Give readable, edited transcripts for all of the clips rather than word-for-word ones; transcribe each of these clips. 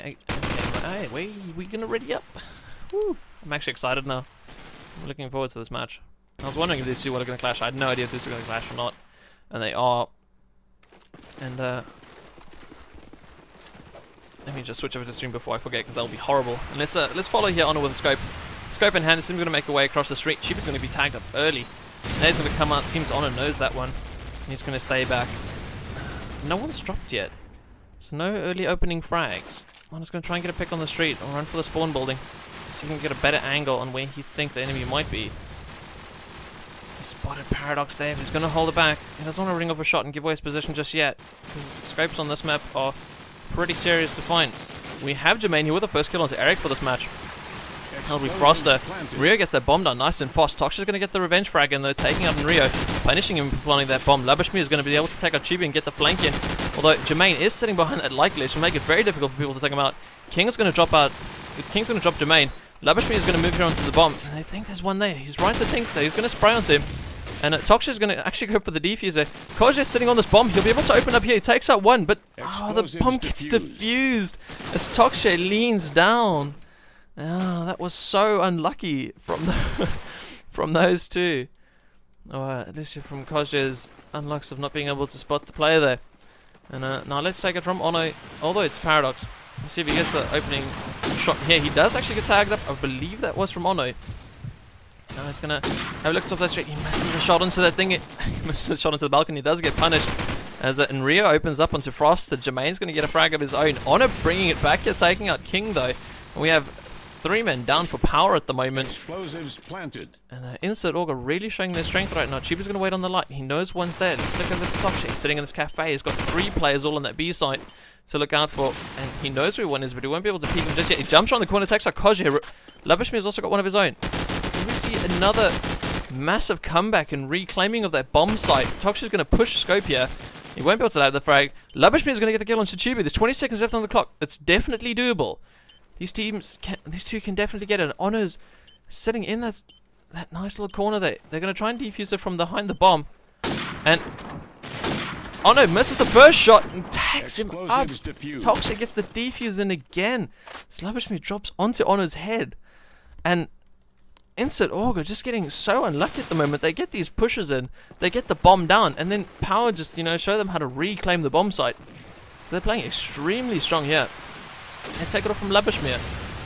Hey, we gonna ready up? Woo. I'm actually excited now. I'm looking forward to this match. I was wondering if these two were going to clash. I had no idea if these were going to clash or not. And they are. And let me just switch over to the stream before I forget, because that'll be horrible. And let's follow here Honor with a scope. Scope in hand, it's going to make a way across the street. Chibi's going to be tagged up early. Nade's going to come out. Seems Honor knows that one. And he's going to stay back. No one's dropped yet. So no early opening frags. Honor's going to try and get a pick on the street or run for the spawn building, so he can get a better angle on where he thinks the enemy might be. He spotted Paradox there. He's going to hold it back. He doesn't want to ring off a shot and give away his position just yet, because scopes on this map are pretty serious to find. We have Jermaine here with the first kill onto Eric for this match. That'll be Froster. Rio gets that bomb down nice and fast. Toxia's going to get the revenge frag in though, taking out Rio, punishing him for planting that bomb. Labashmi is going to be able to take out Chibi and get the flank in. Although Jermaine is sitting behind that light glitch, will make it very difficult for people to take him out. King's going to drop out. King's going to drop Jermaine. Labashmi is going to move here onto the bomb. And I think there's one there. He's right to think so. He's going to spray onto him. And Toxia is going to actually go for the defuser. Koji's sitting on this bomb. He'll be able to open up here. He takes out one, but the bomb gets defused as Toxia leans down. Oh, that was so unlucky from the from those two. At least from Koji's unlocks of not being able to spot the player there. And now let's take it from Ono, although it's Paradox. Let's see if he gets the opening shot here. He does actually get tagged up. I believe that was from Ono. Now he's going to have a look off that street. He misses the shot into that thing. He misses the shot into the balcony. He does get punished. As Rio opens up onto Frost, Jermaine's going to get a frag of his own. Ono bringing it back here, taking out King though. And we have 3 men down for power at the moment. Explosives planted. And Insert Org are really showing their strength right now. Chibi's going to wait on the light. He knows one's there. Let's look over the top. He's sitting in this cafe. He's got 3 players all on that B site to look out for. And he knows where one is, but he won't be able to peek him just yet. He jumps around the corner, takes out Koji. Labashmi has also got one of his own. Can we see another massive comeback and reclaiming of that bomb site? Toxia's going to push Scope here. He won't be able to land the frag. Labashmi is going to get the kill on Chibi. There's 20 seconds left on the clock. It's definitely doable. These two can definitely get it. Honor's sitting in that nice little corner there. They're going to try and defuse it from behind the bomb. And Honor misses the first shot and tags him up. Toxic gets the defuse in again. Slabashmi drops onto Honor's head. And Insert Org just getting so unlucky at the moment. They get these pushes in. They get the bomb down. And then Power just, show them how to reclaim the bomb site. So they're playing extremely strong here. Let's take it off from Labashmir.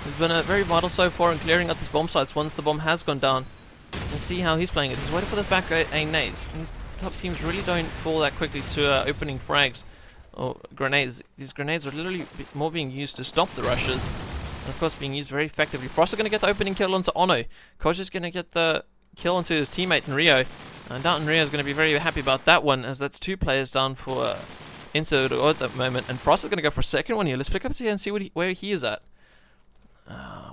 He's been very vital so far in clearing out these bomb sites once the bomb has gone down. And see how he's playing it. He's waiting for the back A nades. These top teams really don't fall that quickly to opening frags or grenades. These grenades are literally more being used to stop the rushes. And of course being used very effectively. Frost are going to get the opening kill onto Ono. Koji's going to get the kill onto his teammate in Rio. And Downton Rio is going to be very happy about that one, as that's 2 players down for Insert Org at the moment. And Frost is going to go for a second one here. Let's flick up to here and see where he is at.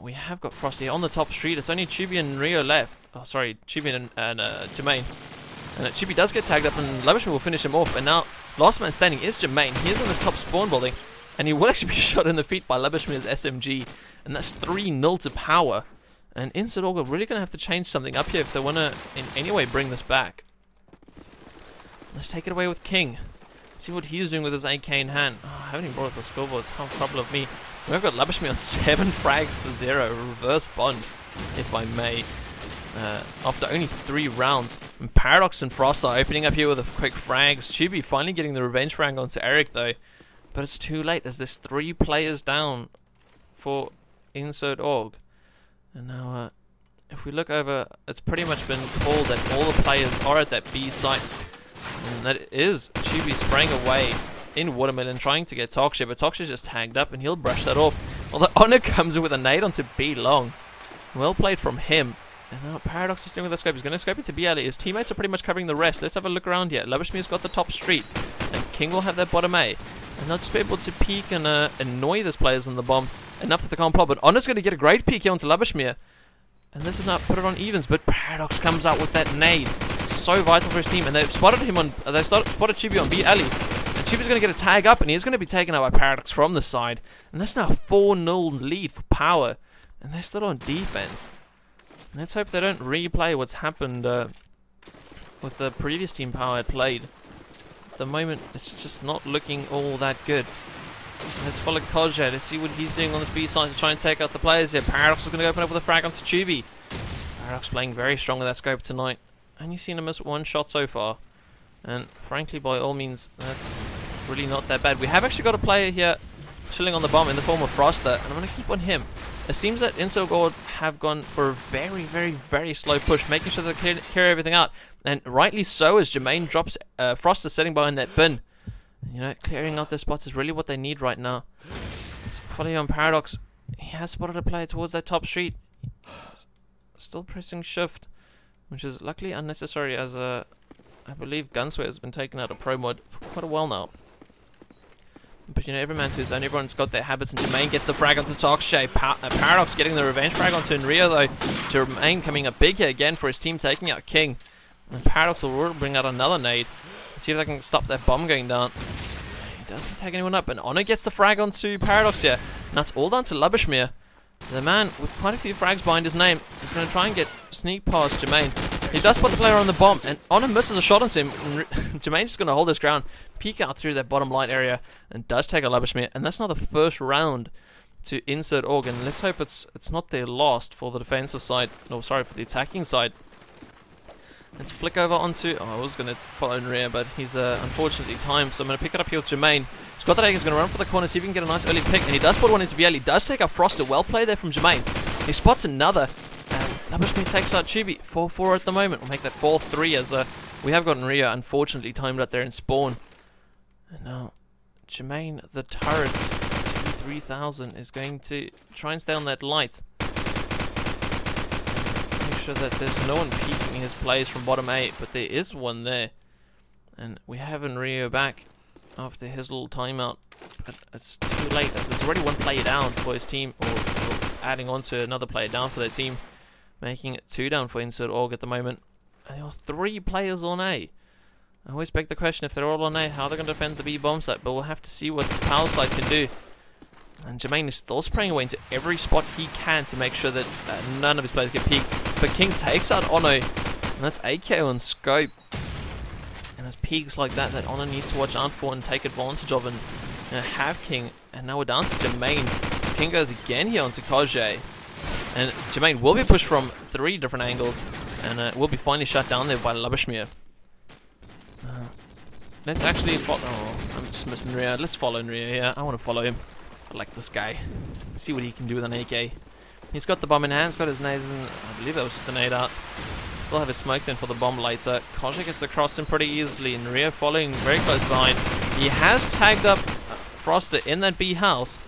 We have got Frosty on the top street. It's only Chibi and Rio left. Oh, sorry, Chibi and Jermaine. And Chibi does get tagged up, and Labashmi will finish him off. And now, last man standing is Jermaine. He is in the top spawn building, and he will actually be shot in the feet by Labashmi's SMG. And that's 3-0 to Power. And Insert Org are really going to have to change something up here if they want to in any way bring this back. Let's take it away with King. See what he's doing with his AK in hand. Oh, I haven't even brought up the scoreboard. It's a trouble of me. We've got Labashmi on 7 frags for 0. Reverse bond, if I may. After only 3 rounds. And Paradox and Frost are opening up here with a quick frags. Chibi finally getting the revenge frag onto Eric though. But it's too late as there's 3 players down for Insert Org. And now, if we look over, it's pretty much been called that all the players are at that B site. And that is Chibi spraying away in Watermelon, trying to get Toxia, but Toxia's just tagged up and he'll brush that off. Although Honor comes in with a nade onto B long. Well played from him. And now Paradox is staying with the scope. He's going to scope into B alley. His teammates are pretty much covering the rest. Let's have a look around here. Labashmi's got the top street, and King will have that bottom A. And they'll just be able to peek and annoy those players on the bomb enough that they can't plot. But Honor's going to get a great peek here onto Labashmi. And this is not put it on evens, but Paradox comes out with that nade. So vital for his team, and they've spotted him on. Spotted Chibi on B alley, and Chibi's going to get a tag up, and he's going to be taken out by Paradox from the side. And that's now a 4-0 lead for Power, and they're still on defense. And let's hope they don't replay what's happened with the previous team Power had played. At the moment, it's just not looking all that good. Let's follow Koje. Let's see what he's doing on this B side to try and take out the players here. Paradox is going to open up with a frag onto Tubi. Paradox playing very strong with that scope tonight. And you've seen him miss one shot so far. And frankly, by all means, that's really not that bad. We have actually got a player here chilling on the bomb in the form of Froster. And I'm going to keep on him. It seems that Insolgord have gone for a very, very, very slow push, making sure they clear everything out. And rightly so, as Jermaine drops Froster sitting behind that bin. You know, clearing out their spots is really what they need right now. It's following on Paradox. He has spotted a player towards that top street. Still pressing shift, which is luckily unnecessary, as I believe Gunswear has been taken out of pro mod for quite a while now. But you know, every man to his own. Everyone's got their habits, and Jermaine gets the frag onto Tokshay. Paradox getting the revenge frag onto Enrio though. Jermaine coming up big here again for his team, taking out King. And Paradox will bring out another nade. See if they can stop that bomb going down. He doesn't take anyone up, and Honor gets the frag onto Paradox here. And that's all down to Lubishmir. The man with quite a few frags behind his name is going to try and get sneak past Jermaine. He does put the player on the bomb, and Honor misses a shot on him. Jermaine's just going to hold his ground, peek out through that bottom light area, and does take a Lubishmir. And that's now the first round to insert Org, and let's hope it's not their last for the defensive side. No, sorry, for the attacking side. Let's flick over onto... Oh, I was going to follow in rear, but he's unfortunately timed. So I'm going to pick it up here with Jermaine. He's got that egg. He's going to run for the corner, see if he can get a nice early pick. And he does put one into BL. He does take up Froster. Well played there from Jermaine. He spots another. And Lubishmir takes out Chibi. 4-4 at the moment. We'll make that 4-3 as we have gotten Ria unfortunately timed out there in spawn. And now Jermaine, the turret, 3000, is going to try and stay on that light. Sure that there's no one peeking his plays from bottom 8, but there is one there, and we have Enrio back after his little timeout, but it's too late. There's already one player down for his team, or adding on to another player down for their team, making it 2 down for Insert Org at the moment. And there are 3 players on A. I always beg the question, if they're all on A, how they're going to defend the B bomb site, but we'll have to see what the power site can do. And Jermaine is still spraying away into every spot he can to make sure that none of his players get peeked. But King takes out Ono, and that's AKO on scope. And there's peaks like that Ono needs to watch out for and take advantage of, and have King. And now we're down to Jermaine. King goes again here onto Koje. And Jermaine will be pushed from 3 different angles, and will be finally shut down there by Lubishmir. Let's actually follow... Oh, I'm just missing Ria. Let's follow Ria here. I want to follow him. I like this guy. See what he can do with an AK. He's got the bomb in hand, he's got his nades, and I believe that was just a nade out. Still have his smoke then for the bomb later. Koje gets the cross in pretty easily, and Rio following very close behind. He has tagged up Froster in that B house.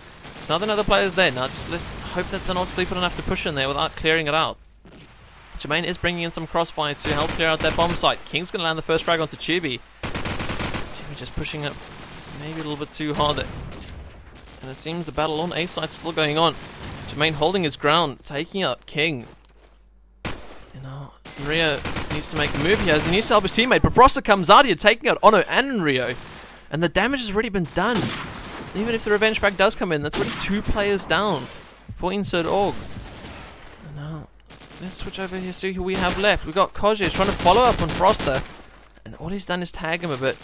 So now another player's there. Now just let's hope that they're not sleeping enough to push in there without clearing it out. Jermaine is bringing in some Crossfire to help clear out that bomb site. King's going to land the first frag onto Chibi. Chibi just pushing up maybe a little bit too hard there. And it seems the battle on A side still going on. Jermaine holding his ground, taking out King. You know, Rio needs to make a move here. He needs to help his teammate, but Froster comes out here, taking out Ono and Rio. And the damage has already been done. Even if the revenge frag does come in, that's already 2 players down for Insert Org. Now, let's switch over here, see who we have left. We've got Koje trying to follow up on Froster. And all he's done is tag him a bit.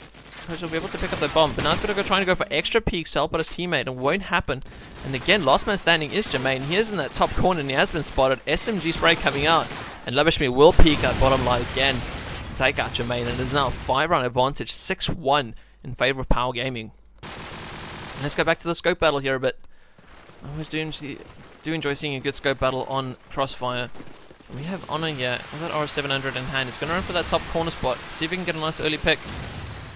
Koje will be able to pick up that bomb, but now he's going to try and go for extra peeks to help out his teammate, and it won't happen. And again, last man standing is Jermaine. He is in that top corner, and he has been spotted. SMG spray coming out, and Lubishmir will peek at bottom line again to take out Jermaine, and it is now a 5-round advantage, 6-1 in favor of Power Gaming. And let's go back to the scope battle here a bit. I always do enjoy seeing a good scope battle on Crossfire. We have Honor here with that R700 in hand. He's going to run for that top corner spot, see if he can get a nice early pick.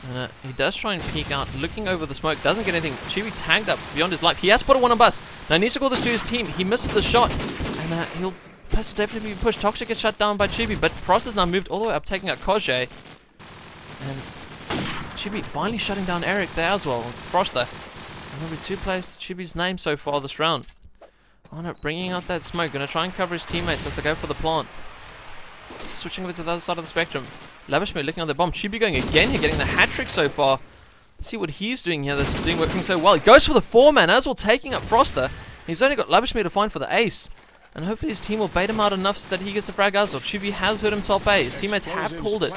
And he does try and peek out, looking over the smoke, doesn't get anything. Chibi tagged up beyond his life. He has put a 1 on bus. Now he needs to call this to his team. He misses the shot, and he'll definitely be pushed. Toxic gets shut down by Chibi, but Frost has now moved all the way up, taking out Koje. And Chibi finally shutting down Eric there as well. Froster. And there'll be 2 players to Chibi's name so far this round. Honor bringing out that smoke, gonna try and cover his teammates as they go for the plant. Switching over to the other side of the spectrum. Lubishmir looking at the bomb. Chibi going again here, getting the hat-trick so far. Let's see what he's doing here that's working so well. He goes for the 4-man as well, taking up Froster. He's only got Lubishmir to find for the ace. And hopefully his team will bait him out enough so that he gets the frag as well. Chibi has heard him top A. His teammates have called it.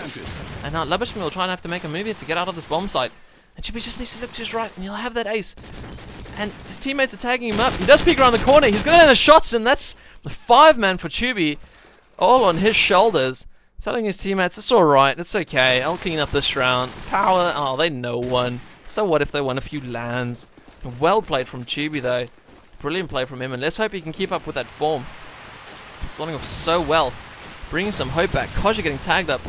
And now Lubishmir will try and have to make a move here to get out of this bomb site. And Chibi just needs to look to his right, and he'll have that ace. and his teammates are tagging him up. He does peek around the corner. He's going to land the shots, and that's the 5-man for Tubi, all on his shoulders. Telling his teammates, it's alright, it's okay, I'll clean up this round. Power, oh, they know one. So what if they won a few lands? Well played from Tubi though. Brilliant play from him, and let's hope he can keep up with that form. Starting off so well, bringing some hope back. Koja getting tagged up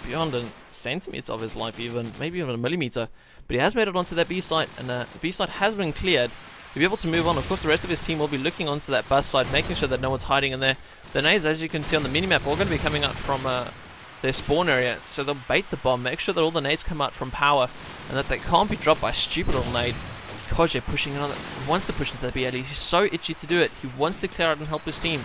beyond a centimetre of his life even, maybe even a millimetre. But he has made it onto that B site, and the B site has been cleared. He'll be able to move on. Of course, the rest of his team will be looking onto that bus side, making sure that no one's hiding in there. The nades, as you can see on the minimap, all going to be coming out from their spawn area. So they'll bait the bomb, make sure that all the nades come out from power, and that they can't be dropped by a stupid little nade. Koja pushing another, he wants to push into the BLE. He's so itchy to do it. He wants to clear out and help his team.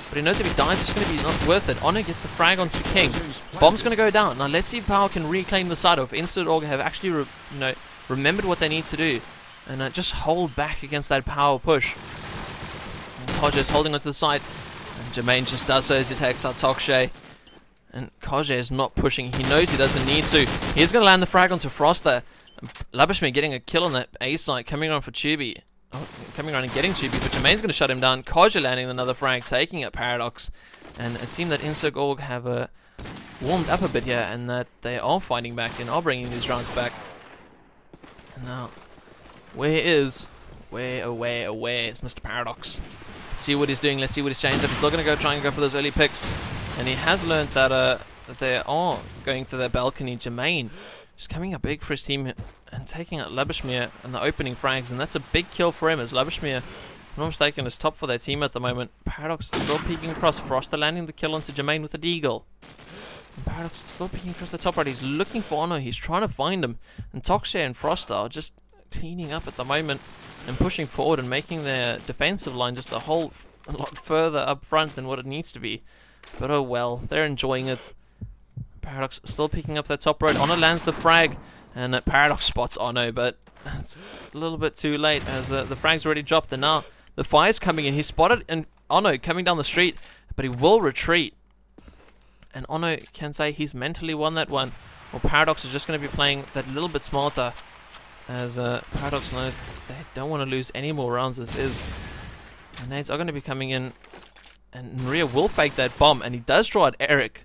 But he knows if he dies, it's going to be not worth it. Honor gets the frag onto King. Bomb's going to go down. Now let's see if Power can reclaim the side, or if Instant Org have actually remembered what they need to do. And just hold back against that power push. Koja is holding onto the side. And Jermaine just does so as he takes out Tokshay. And Koja is not pushing. He knows he doesn't need to. He's going to land the frag onto Froster. Labishme getting a kill on that A side, coming around for Tubi. Oh, coming around and getting Tubi, but Jermaine's going to shut him down. Koja landing another frag, taking out Paradox. And it seemed that Insug Org have warmed up a bit here, and that they are fighting back and are bringing these rounds back. And now, where is Mr. Paradox? Let's see what he's doing. Let's see what he's changed up. He's still going to go try and go for those early picks. And he has learned that, that they are going to their balcony. Jermaine just coming up big for his team and taking out Labishmir and the opening frags. And that's a big kill for him, as Labishmir, if I'm not mistaken, is top for their team at the moment. Paradox still peeking across. Froster landing the kill onto Jermaine with a deagle. And Paradox still peeking across the top right. He's looking for Ono. He's trying to find him. And Tokshay and Froster are just cleaning up at the moment and pushing forward and making their defensive line just a lot further up front than what it needs to be. But oh well, they're enjoying it. Paradox still picking up that top road. Ono lands the frag, and Paradox spots Ono, but it's a little bit too late as the frag's already dropped, and now the fire's coming in. He spotted Ono coming down the street, but he will retreat. And Ono can say he's mentally won that one. Well, Paradox is just going to be playing that little bit smarter, as Paradox knows they don't want to lose any more rounds as is. The nades are going to be coming in, and Maria will fake that bomb, and he does draw at Eric,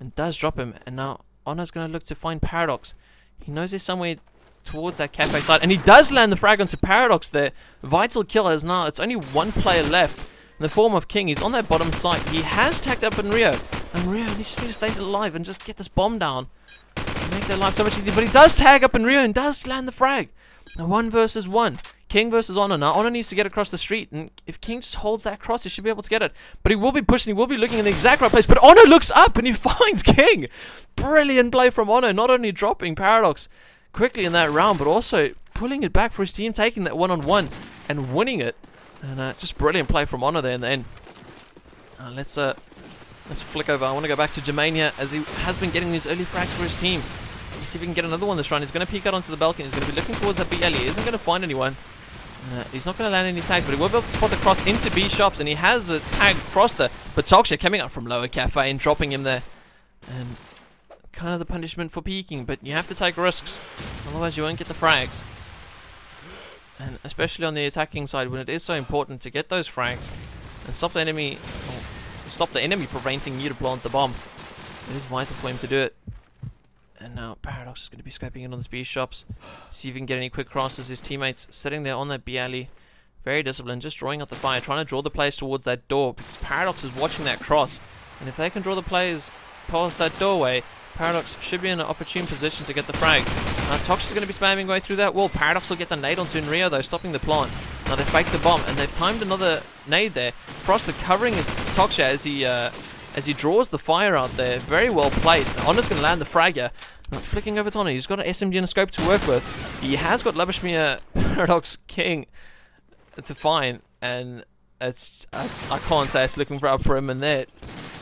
and does drop him. And now Ono's going to look to find Paradox. He knows there's somewhere towards that cafe side, and he does land the frag onto Paradox there. Vital kill as now it's only one player left in the form of King. He's on that bottom side. He has tagged up Rio, and Rio needs to stay alive and just get this bomb down and make their life so much easier. But he does tag up Rio and does land the frag. Now 1 versus 1. King versus Ono. Now Ono needs to get across the street, and if King just holds that cross, he should be able to get it. But he will be pushing, he will be looking in the exact right place. But Ono looks up and he finds King. Brilliant play from Ono, not only dropping Paradox quickly in that round, but also pulling it back for his team, taking that one-on-one and winning it. And just brilliant play from Ono there in the end. Let's flick over. I want to go back to Jermaine here, as he has been getting these early frags for his team. Let's see if we can get another one this round. He's going to peek out onto the balcony. He's going to be looking towards that BL. He isn't going to find anyone. He's not going to land any tags, but he will be able to spot the cross into B shops, and he has a tag Froster. But Tokshay coming out from lower cafe and dropping him there. And kind of the punishment for peeking, but you have to take risks, otherwise you won't get the frags. And especially on the attacking side, when it is so important to get those frags and stop the enemy, preventing you to plant the bomb. It is vital for him to do it. And now Paradox is going to be scraping in on the B shops. See if he can get any quick crosses. His teammates sitting there on that B alley. Very disciplined, just drawing out the fire, trying to draw the players towards that door, because Paradox is watching that cross. And if they can draw the players past that doorway, Paradox should be in an opportune position to get the frag. Now Tox is going to be spamming way through that wall. Paradox will get the nade onto Rio though, stopping the plant. Now they fake the bomb, and they've timed another nade there. Froster covering his Toksha as he draws the fire out there. Very well played. Honor's going to land the frag here. Now, flicking over to Honor. He's got an SMG and a scope to work with. He has got Labishmir, Paradox, King. It's a fine, and I can't say it's looking up for him. And there,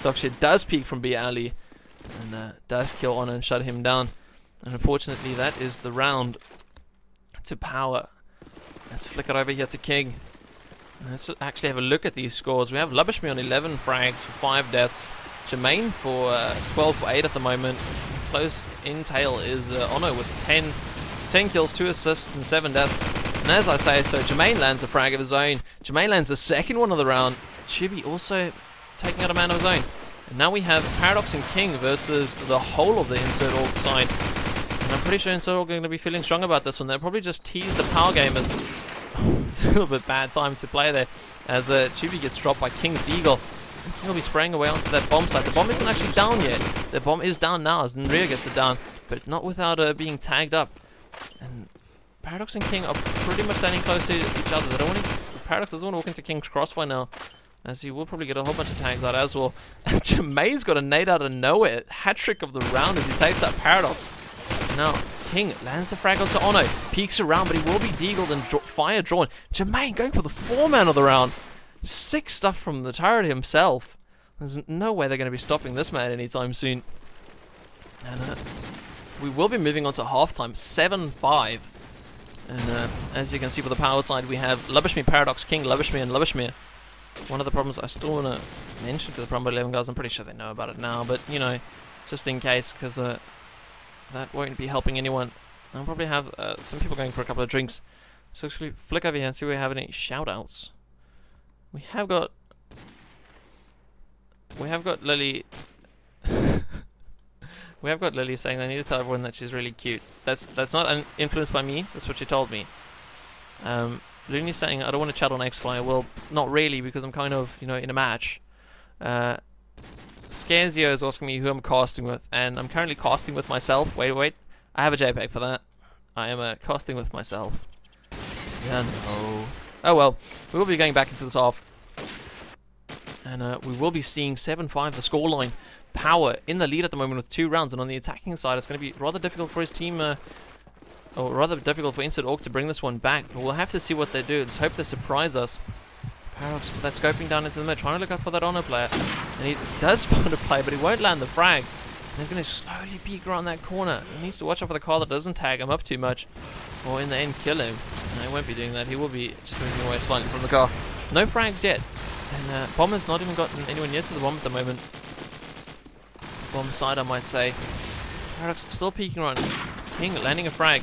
Toksha does peek from B alley and does kill Honor and shut him down. And unfortunately, that is the round to Power. Let's flick it over here to King. Let's actually have a look at these scores. We have Labishmir on 11 frags for 5 deaths. Jermaine for 12 for 8 at the moment. Close in tail is Ono with 10 kills, 2 assists and 7 deaths. And as I say, so Jermaine lands a frag of his own. Jermaine lands the second one of the round. Chibi also taking out a man of his own. And now we have Paradox and King versus the whole of the Insert Org side. And I'm pretty sure Insert Org are going to be feeling strong about this one. They'll probably just tease the Power Gamers. A little bit bad time to play there, as Chibi gets dropped by King's Deagle. He'll be spraying away onto that bomb site. The bomb isn't actually down yet. The bomb is down now as Nria gets it down, but not without being tagged up. And Paradox and King are pretty much standing close to each other. They don't want to, Paradox doesn't want to walk into King's Crossfire now, as he will probably get a whole bunch of tags out as well. And Jermaine's got a nade out of nowhere. Hat-trick of the round as he takes out Paradox. Now, King lands the frag onto Ono. Peeks around, but he will be deagled and fire drawn. Jermaine going for the 4-man of the round. Sick stuff from the turret himself. There's no way they're going to be stopping this man anytime soon. And we will be moving on to halftime, 7-5. And as you can see for the power side, we have Lubishmir, Paradox, King, Lubishmir, and Lubishmir. One of the problems I still want to mention to the Promo 11 guys, I'm pretty sure they know about it now, but you know, just in case, because that won't be helping anyone. I'll probably have some people going for a couple of drinks. So actually flick over here and see if we have any shout-outs. We have got Lily. We have got Lily saying I need to tell everyone that she's really cute. That's not influenced by me. That's what she told me. Looney's saying I don't want to chat on X-Fire. Well, not really, because I'm kind of, you know, in a match. Scarzio is asking me who I'm casting with, and I'm currently casting with myself. Wait. I have a JPEG for that. I am casting with myself. Yeah, no. Oh well, we will be going back into this half. And we will be seeing 7-5 the scoreline. Power in the lead at the moment with 2 rounds, and on the attacking side it's going to be rather difficult for his team, or rather difficult for Insert Org to bring this one back, but we'll have to see what they do. Let's hope they surprise us. Paradox for that scoping down into the mid, trying to look out for that Honor player, and he does spot a player, but he won't land the frag. And he's going to slowly peek around that corner. He needs to watch out for the car that doesn't tag him up too much, or in the end kill him. No, he won't be doing that. He will be just moving away slightly from the car. No frags yet, and Bomber's not even gotten anywhere near to the bomb at the moment. Bomb side, I might say. Paradox still peeking around. King landing a frag.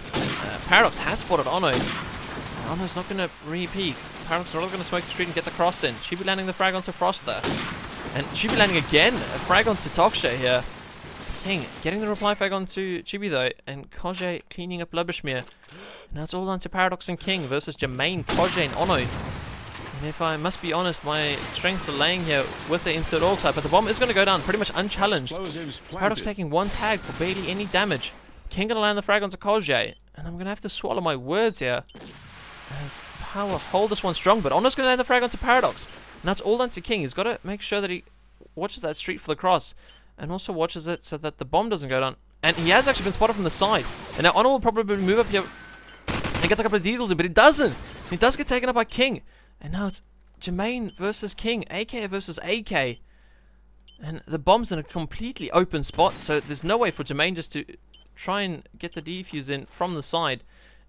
Paradox has spotted Ono. Ono's not going to re-peek. Paradox is not going to smoke the street and get the cross in. She'll be landing the frag onto Froster. And she'll be landing again a frag onto Toksha here. King getting the reply frag onto Chibi though. And Koje cleaning up Lubishmir. Now it's all down to Paradox and King versus Jermaine, Koje, and Ono. And if I must be honest, my strengths are laying here with the Insert Org side, but the bomb is going to go down pretty much unchallenged. Paradox taking 1 tag for barely any damage. King going to land the frag onto Koje, and I'm going to have to swallow my words here. As Power hold this one strong, but Ono's going to land the frag onto Paradox. And that's all down to King. He's got to make sure that he watches that street for the cross, and also watches it so that the bomb doesn't go down. And he has actually been spotted from the side. And now Ono will probably move up here and get a couple of deagles in, but he doesn't. He does get taken up by King. And now it's Jermaine versus King, AK versus AK. And the bomb's in a completely open spot, so there's no way for Jermaine just to try and get the defuse in from the side.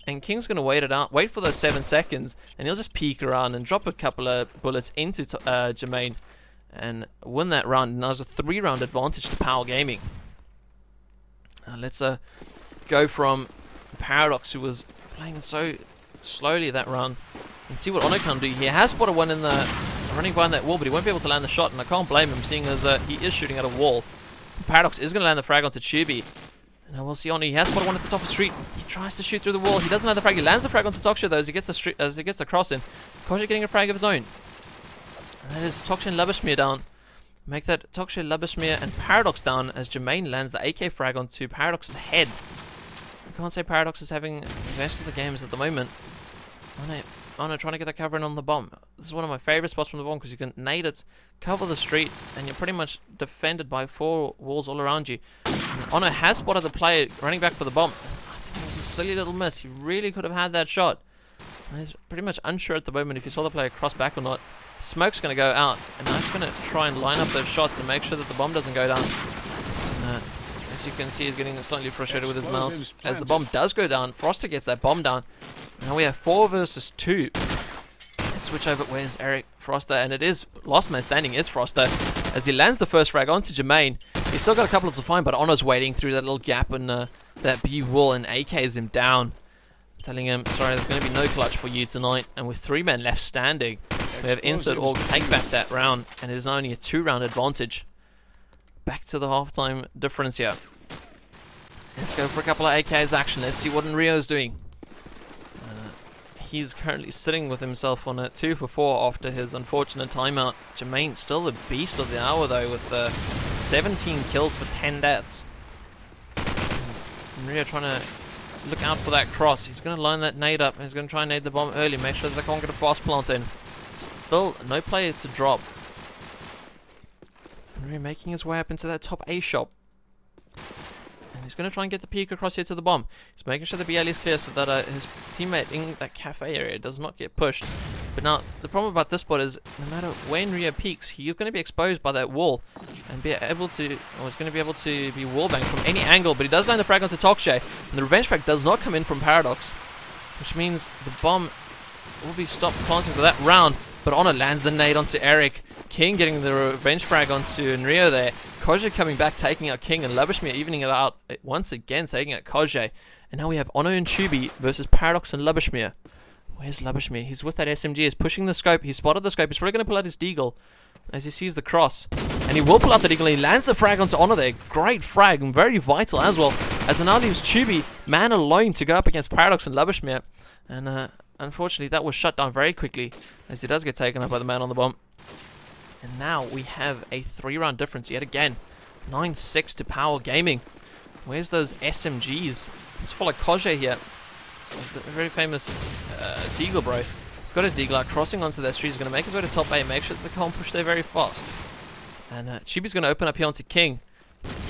And King's going to wait it out, wait for those 7 seconds, and he'll just peek around and drop a couple of bullets into Jermaine and win that round. And there's a 3-round advantage to Power Gaming. Let's go from Paradox, who was playing so slowly that round, and see what Ono can do. He has spotted one in the running behind that wall, but he won't be able to land the shot, and I can't blame him, seeing as he is shooting at a wall. Paradox is going to land the frag onto Chibi. And now we'll see Ono. He has spotted one at the top of the street. He tries to shoot through the wall. He doesn't land the frag. He lands the frag onto Toksha though as he gets the cross in. Koje getting a frag of his own. And that is Toksha and Lubishmir down. Make that Toksha, Lubishmir, and Paradox down as Jermaine lands the AK frag onto Paradox's head. I can't say Paradox is having the best of the games at the moment. Ono trying to get the cover in on the bomb. This is one of my favorite spots from the bomb because you can nade it, cover the street, and you're pretty much defended by 4 walls all around you. And Ono has spotted the player running back for the bomb. I think it was a silly little miss. He really could have had that shot. And he's pretty much unsure at the moment if he saw the player cross back or not. Smoke's going to go out, and now he's going to try and line up those shots to make sure that the bomb doesn't go down. And, as you can see, he's getting slightly frustrated with his mouse. As the bomb does go down, Froster gets that bomb down. Now we have 4 versus 2. Let's switch over. Where's Eric Froster? And it is last man standing is Froster as he lands the first frag onto Jermaine. He's still got a couple to find, but Ono's waiting through that little gap in that B wall and AKs him down. telling him, sorry, there's going to be no clutch for you tonight. And with 3 men left standing, we have Insert Org take back that round, and it is only a 2-round advantage. Back to the halftime difference here. Let's go for a couple of AK's action. Let's see what Rio's doing. He's currently sitting with himself on a 2 for 4 after his unfortunate timeout. Jermaine still the beast of the hour though, with 17 kills for 10 deaths. Rio trying to look out for that cross. He's going to line that nade up, and he's going to try and nade the bomb early. Make sure that they can't get a fast plant in. Still no player to drop. Rio making his way up into that top A shop. And he's going to try and get the peek across here to the bomb. He's making sure the BL is clear so that his teammate in that cafe area does not get pushed. But now, the problem about this spot is, no matter when Rio peeks, he is going to be exposed by that wall. And be able to, or he's going to be able to be wallbanged from any angle. But he does land the frag onto Tokshay. And the revenge frag does not come in from Paradox. Which means the bomb will be stopped planting for that round. But Honor lands the nade onto Eric. King getting the revenge frag onto Nrio there. Kojay coming back, taking out King, and Lubishmir evening it out once again, taking out Kojay. And now we have Ono and Chubi versus Paradox and Lubishmir. Where's Lubishmir? He's with that SMG, he's pushing the scope, he spotted the scope, he's probably going to pull out his deagle as he sees the cross. And he will pull out the deagle, he lands the frag onto Ono there. Great frag, and very vital as well, as it now leaves Chubi man alone to go up against Paradox and Lubishmir. And unfortunately that was shut down very quickly, as he does get taken up by the man on the bomb. And now we have a 3-round difference yet again. 9-6 to Power Gaming. Where's those SMGs? Let's follow Kojay here. He's the very famous Deagle bro. He's got his Deagle out, crossing onto that street. He's going to make his way to top A, make sure that they can't push there very fast. And Chibi's going to open up here onto King,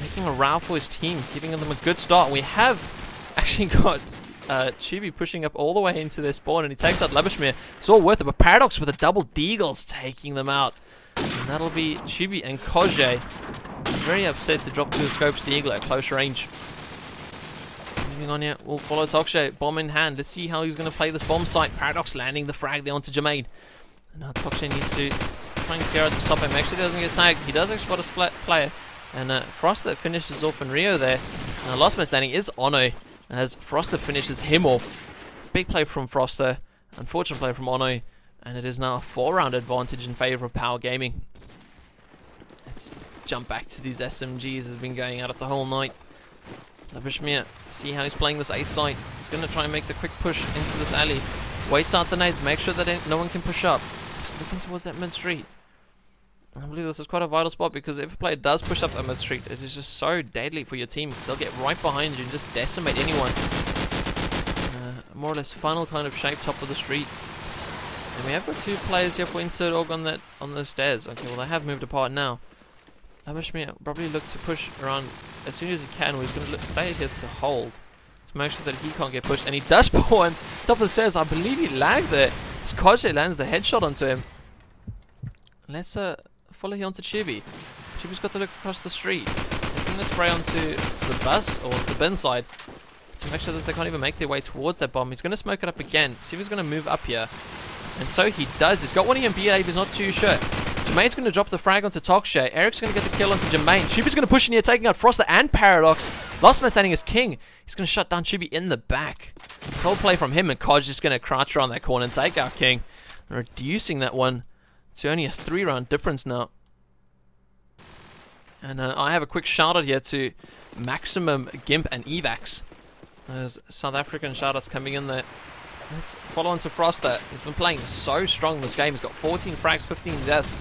making a row for his team, giving them a good start. We have actually got Chibi pushing up all the way into their spawn, and he takes out Lubishmir. It's all worth it, but Paradox with the double Deagles taking them out. And that'll be Chibi and Kojay. Very upset to drop to the scopes the Eagle at close range. Moving on here, we'll follow Tokshay, bomb in hand. Let's see how he's going to play this bomb site. Paradox landing the frag there onto Jermaine. And now Tokshay needs to try and clear out the top and make sure he doesn't get tagged. He does spot a player. And Froster finishes off in Rio there. And the last man standing is Ono, as Froster finishes him off. Big play from Froster. Unfortunate play from Ono. And it is now a 4-round advantage in favor of Power Gaming. Let's jump back to these SMGs. Has been going at it the whole night. Lubishmir, see how he's playing this A site. He's going to try and make the quick push into this alley. Waits out the nades, make sure that no one can push up. Just looking towards that mid street. I believe this is quite a vital spot, because if a player does push up that mid street, it is just so deadly for your team. They'll get right behind you and just decimate anyone. More or less final kind of shape, top of the street. And we have got 2 players here for Insert Org on the stairs. Okay, well they have moved apart now. Lubishmir probably look to push around as soon as he can. He's going to stay here to hold, to make sure that he can't get pushed. And he does spawn top of the stairs. I believe he lagged there. As Kojay lands the headshot onto him. Let's follow here onto Chibi. Chibi's got to look across the street. He's going to spray onto the bus or the bin side to make sure that they can't even make their way towards that bomb. He's going to smoke it up again. See if he's going to move up here. And so he does. He's got one EMP, he's not too sure. Jermaine's going to drop the frag onto Tokshay. Eric's going to get the kill onto Jermaine. Chibi's going to push in here, taking out Froster and Paradox. Last man standing is King. He's going to shut down Chibi in the back. Cold play from him, and Koj just going to crouch around that corner and take out King. Reducing that one to only a 3-round difference now. And I have a quick shout out here to Maximum, Gimp, and Evax. There's South African shout outs coming in there. Let's follow on to Froster. He's been playing so strong this game. He's got 14 frags, 15 deaths.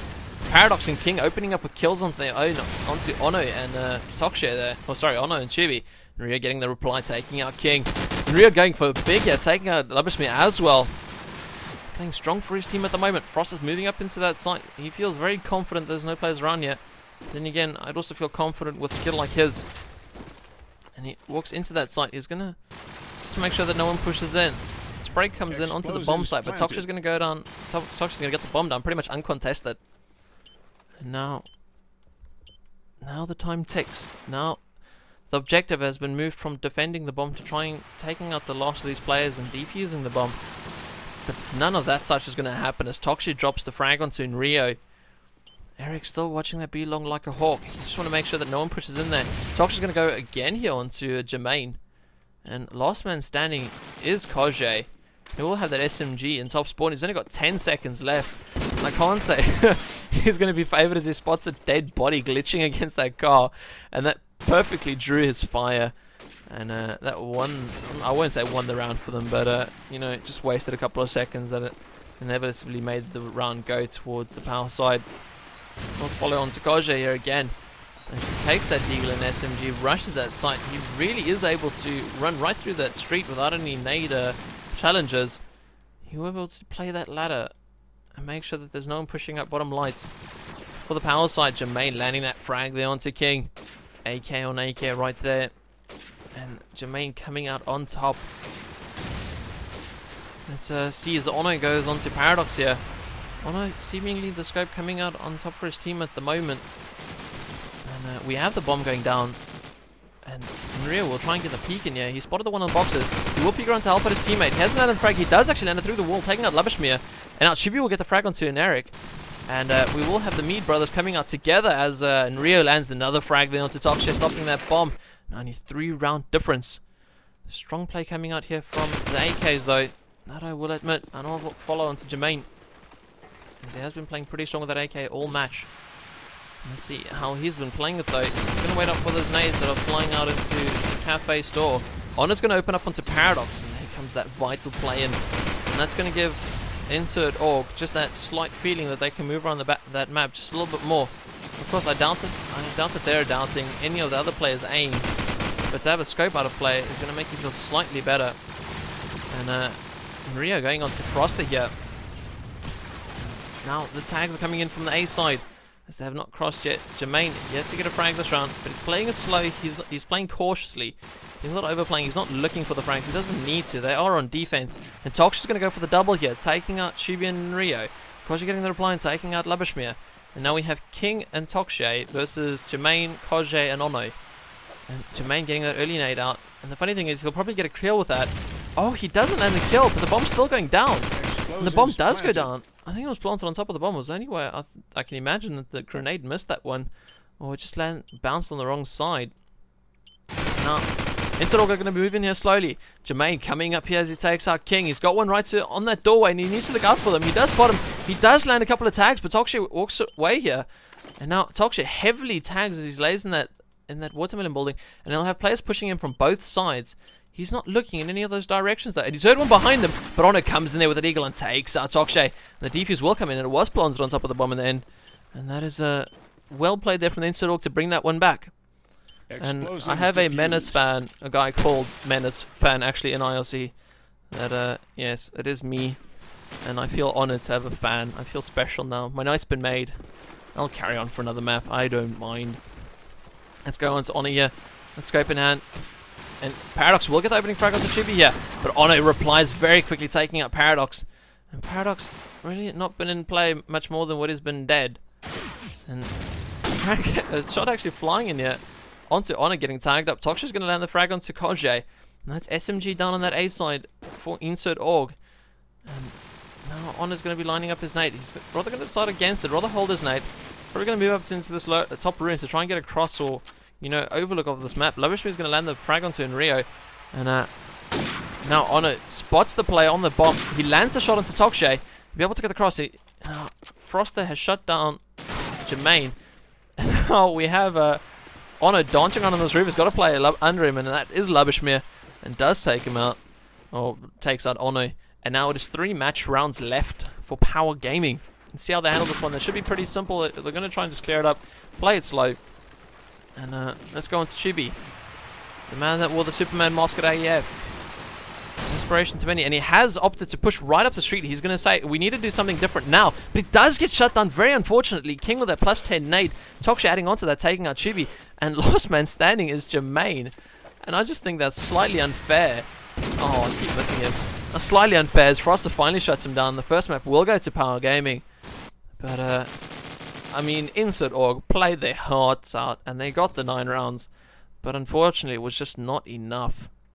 Paradox and King opening up with kills onto their own, onto Ono and Tokshay there. Oh, sorry, Ono and Chibi. Rio getting the reply, taking out King. And Rio going for a big here, taking out Lubishmir as well. Playing strong for his team at the moment. Froster's moving up into that site. He feels very confident there's no players around yet. Then again, I'd also feel confident with skill like his. And he walks into that site. He's going to just make sure that no one pushes in. Spray comes in onto the bomb site, but Tokshay's going to go down. Tokshay's going to get the bomb down, pretty much uncontested. And now the time ticks. Now the objective has been moved from defending the bomb to taking out the last of these players and defusing the bomb. But none of that such is going to happen as Tokshay drops the frag onto Rio. Eric's still watching that B long like a hawk. He just want to make sure that no one pushes in there. Tokshay's going to go again here onto Jermaine. And last man standing is Kojay. He will have that SMG in top spawn. He's only got 10 seconds left. And I can't say he's going to be favored as he spots a dead body glitching against that car. And that perfectly drew his fire. And that won, I won't say won the round for them, but you know, just wasted a couple of seconds that it inevitably made the round go towards the power side. We'll follow on to Kojay here again. And he takes that Deagle and SMG, rushes that site. He really is able to run right through that street without any nade challenges. He will be able to play that ladder and make sure that there's no one pushing up bottom lights. For the power side, Jermaine landing that frag there onto King. AK on AK right there. And Jermaine coming out on top. Let's see as Ono goes on to Paradox here. Ono seemingly the scope coming out on top for his team at the moment. And we have the bomb going down. And Rio will try and get the peek in here. He spotted the one on boxes. He will peek around to help out his teammate. He hasn't landed a frag. He does actually land it through the wall, taking out Labashmir. And now Chibi will get the frag onto Eric. And we will have the Mead brothers coming out together as Rio lands another frag there onto Toksha, stopping that bomb. 93 round difference. Strong play coming out here from the AKs though. That I will admit. And I'll follow on to Jermaine. He has been playing pretty strong with that AK all match. Let's see how he's been playing it though. He's going to wait up for those nades that are flying out into the cafe store. Honor's going to open up onto Paradox. And there comes that vital play in. And that's going to give Insert Org just that slight feeling that they can move around that map just a little bit more. Of course, I doubt that they're doubting any of the other players' aim. But to have a scope out of play is going to make you feel slightly better. And Rio going on to Froster here. Now the tags are coming in from the A side, as they have not crossed yet. Jermaine yet to get a frag this round, but he's playing it slow. He's playing cautiously. He's not overplaying. He's not looking for the frags. He doesn't need to. They are on defense. And Toksha's going to go for the double here, taking out Shibi and Rio. Kojay getting the reply and taking out Labashmir. And now we have King and Toksha versus Jermaine, Kojay, and Ono. And Jermaine getting that early nade out. And the funny thing is, he'll probably get a kill with that. Oh, he doesn't land the kill, but the bomb's still going down. And the bomb does go down. I think it was planted on top of the bomb. Was there anywhere I can imagine that the grenade missed that one, or it just bounced on the wrong side. Now, Instant Org are going to be moving here slowly. Jermaine coming up here as he takes out King. He's got one right on that doorway, and he needs to look out for them. He does spot him. He does land a couple of tags, but Toksha walks away here. And now Toksha heavily tags as he lays in that watermelon building, and he'll have players pushing him from both sides. He's not looking in any of those directions though, and he's heard one behind him, but Ono comes in there with an eagle and takes out Toksha. And the defuse will come in, and it was planted on top of the bomb in the end. And that is well played there from the Instant Org to bring that one back. And I have a Mennace fan, a guy called Mennace fan actually in ILC. That yes, it is me, and I feel honored to have a fan. I feel special now. My night's been made. I'll carry on for another map. I don't mind. Let's go on to Ono here. Let's scope in hand. And Paradox will get the opening frag on the Chibi here. But Ono replies very quickly, taking out Paradox. And Paradox really not been in play much more than what has been dead. And a shot actually flying in here onto Ono, getting tagged up. Toksha's going to land the frag onto Kojay. And that's SMG down on that A side for Insert Org. And now Ono's going to be lining up his nade. He's rather going to decide against it, rather hold his nade. Probably going to move up into this top room to try and get across or, you know, overlook of this map. Labashmir is going to land the frag onto Rio. And now Ono spots the play on the bomb. He lands the shot onto Toksha. Be able to get across it. Froster has shut down Jermaine. And now we have Ono dancing around on this roof. He's got a player under him, and that is Labashmir. And does take him out. Or takes out Ono. And now it is 3 match rounds left for Power Gaming. And see how they handle this one. That should be pretty simple. They're going to try and just clear it up. Play it slow. And let's go on to Chibi. The man that wore the Superman mask at AEF. Inspiration to many. And he has opted to push right up the street. He's going to say, we need to do something different now. But he does get shut down very unfortunately. King with that plus 10 nade. Toksha adding on to that, taking out Chibi. And last man standing is Jermaine. And I just think that's slightly unfair. Oh, I keep missing him. That's slightly unfair as Froster finally shuts him down. The first map will go to Power Gaming. But, I mean, Insert Org played their hearts out and they got the 9 rounds. But unfortunately, it was just not enough.